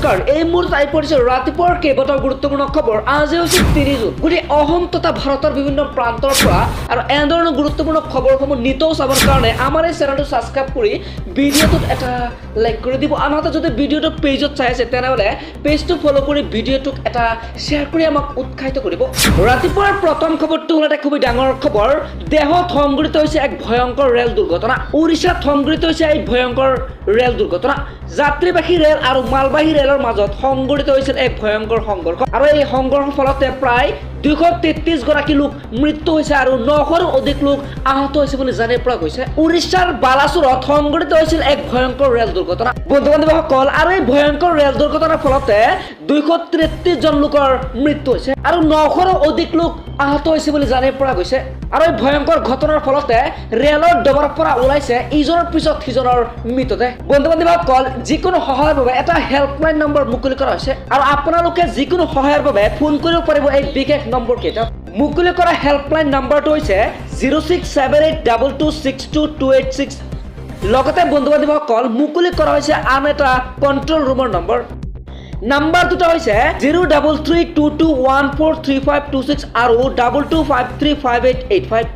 নমস্কাৰ এই মুহূৰ্তত আহি পৰিছে ৰাতিপুৱাৰ কেইবাটাও গুৰুত্বপূৰ্ণ খবৰ আজি হৈছে ৩০ জুন গোটেই অসম তথা ভাৰতৰ বিভিন্ন প্ৰান্তৰ পৰা আৰু এনেধৰণৰ গুৰুত্বপূৰ্ণ খবৰসমূহ নিতৌ চাবৰ কাৰণে আমাৰ এই চেনেলটো ছাবস্ক্ৰাইব কৰি ভিডিঅ'টোত এটা লাইক কৰি দিব আনহাতে যদি ভিডিঅ'টো পেজত চাই আছে তেনেহ'লে পেজটো ফ'ল' কৰি ভিডিঅ'টোক এটা শ্বেয়াৰ কৰি আমাক উৎসাহিত কৰিব ৰাতিপুৱাৰ প্ৰথম খবৰটো হ'ল এটা খুবেই ডাঙৰ খবৰ দেহত সংঘটিত হৈছে এক ভয়ংকৰ ৰেল দুৰ্ঘটনা উৰিষ্যাত সংঘটিত হৈছে এই ভয়ংকৰ ৰেল দুৰ্ঘটনা যাত্ৰীবাহী ৰেল আৰু মালবাহী ৰেলৰ মাজত সংঘটিত হৈছিল এক ভয়ংকৰ সংঘৰ্ষ আৰু এই সংঘৰ্ষৰ ফলতে প্ৰায় 233 গৰাকী লোক মৃত্যু হৈছে আৰু 900ৰো অধিক লোক আহত হৈছে বুলি জানিব পৰা গৈছে উৰিষ্যাৰ বালাসোৰত সংঘটিত হৈছিল এক ভয়ংকৰ ৰেল দুৰ্ঘটনা বন্ধু-বান্ধৱীসকল আৰু এই ভয়ংকৰ ৰেল দুৰ্ঘটনাৰ ফলতে 233 জন লোকৰ মৃত্যু হৈছে আৰু 900ৰো অধিক লোক আহত হৈছে বুলি জানিব পৰা গৈছে আৰু এই ভয়ংকৰ ঘটনাৰ ফলতে ৰেলৰ ডবৰ পৰা ওলাইছে ইজনৰ পিছত সিজনৰ মৃতদেহ বন্ধু-বান্ধৱীসকল যিকোনো সহায়ৰ বাবে এটা হেল্পলাইন নম্বৰ মুকলি কৰা হৈছে আৰু আপোনালোকে যিকোনো সহায়ৰ বাবে ফোন কৰিব পাৰিব এই বিশেষ নম্বৰ কেইটা মুকলি কৰা হেল্পলাইন নম্বৰটো হৈছে 0678226286 লগতে বন্ধু-বান্ধৱীসকল মুকলি কৰা হৈছে আন এটা কন্ট্ৰোল ৰুমৰ নম্বৰ নাম্বাৰ দুটা হৈছে 033221435526 আৰু 22535885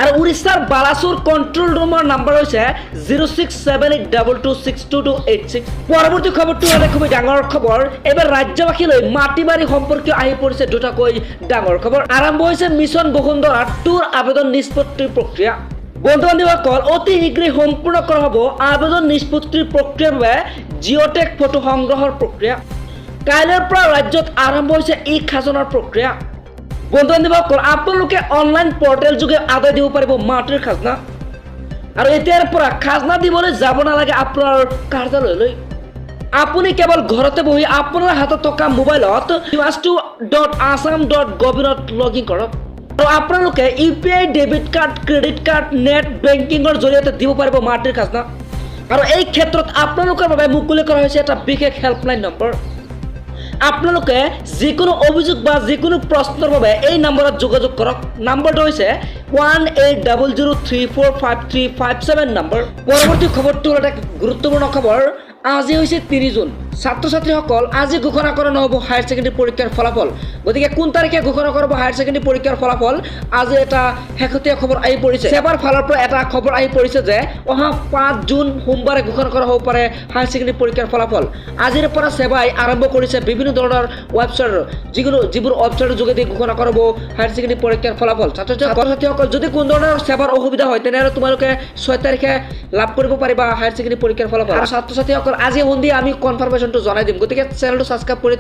আৰু উৰিষ্যাৰ বালাসোৰ কন্ট্ৰোল ৰুমৰ নাম্বাৰ হৈছে 0678226286 পৰৱৰ্তী খবৰটো হ'লে খুবেই ডাঙৰ খবৰ এবাৰ ৰাজ্যবাসীলৈ মাটিবাৰী সম্পৰ্কীয় আহি পৰিছে দুটাকৈ ডাঙৰ খবৰ আৰম্ভ হৈছে মিছন বসুন্ধৰা 2ৰ আবেদন নিষ্পত্তিৰ প্ৰক্ৰিয়া বন্ধু-বান্ধৱীসকল অতি শীঘ্ৰেই সম্পূৰ্ণ কৰা হ'ব আবেদন নিষ্পত্তিৰ প্ৰক্ৰিয়াৰ বাবে জিঅ'টেক ফটো সংগ্ৰহৰ প্ৰক্ৰিয়া কাইলৈৰ পৰা ৰাজ্যত আৰম্ভ হৈছে ই খাজনাৰ প্ৰক্ৰিয়া বন্ধু-বান্ধৱীসকল আপোনালোকে অনলাইন পৰ্টেল যোগে আদায় দিব পাৰিব মাটিৰ খাজনা আৰু এতিয়াৰ পৰা খাজনা দিবলৈ যাব নালাগে আপোনাৰ কাৰ্যালয়লৈ আপুনি কেৱল ঘৰতে বহি আপোনাৰ হাতত থকা মোবাইলত iwas2.assam.gov.in লগ ইন কৰক আৰু আপোনালোকে UPI debit card credit card net বেংকিঙৰ জৰিয়তে দিব পাৰিব মাটিৰ খাজনা আৰু এই ক্ষেত্ৰত আপোনালোকৰ বাবে মুকলি কৰা হৈছে এটা বিশেষ হেল্পলাইন নম্বৰ আপোনালোকে যিকোনো অভিযোগ বা যিকোনো প্ৰশ্নৰ বাবে এই নম্বৰত যোগাযোগ কৰক নম্বৰটো হৈছে 1800345357 নম্বৰ পৰৱৰ্তী খবৰটো হ'ল এটা গুৰুত্বপূৰ্ণ খবৰ আজি হৈছে 30 জুন ছাত্ৰ-ছাত্ৰীসকল আজি ঘোষণা কৰা নহ'ব হায়াৰ ছেকেণ্ডেৰী পৰীক্ষাৰ ফলাফল গতিকে কোন তাৰিখে ঘোষণা কৰিব হায়াৰ ছেকেণ্ডেৰী পৰীক্ষাৰ ফলাফল আজি এটা শেহতীয়া খবৰ আহি পৰিছে সেৱাৰ ফালৰ পৰা এটা খবৰ আহি পৰিছে যে অহা 5 জুন সোমবাৰে ঘোষণা কৰা হ'ব পাৰে হায়াৰ ছেকেণ্ডেৰী পৰীক্ষাৰ ফলাফল আজিৰ পৰা সেৱাই আৰম্ভ কৰিছে বিভিন্ন ধৰণৰ ৱেবছাইট যিবোৰ ৱেবছাইটৰ যোগেদি ঘোষণা কৰিব হায়াৰ ছেকেণ্ডেৰী পৰীক্ষাৰ ফলাফল ছাত্ৰ-ছাত্ৰীসকল যদি কোনো ধৰণৰ সেৱাৰ অসুবিধা হয় তেনেহ'লে তোমালোকে 6 তাৰিখে লাভ কৰিব পাৰিবা হায়াৰ ছেকেণ্ডেৰী পৰীক্ষাৰ ফলাফল আৰু ছাত্ৰ-ছাত্ৰীসকল আজি সন্ধিয়া আমি কনফাৰ্মেশ্যনটো জনাই দিম গতিকে চেনেলটো ছাবস্ক্ৰাইব কৰি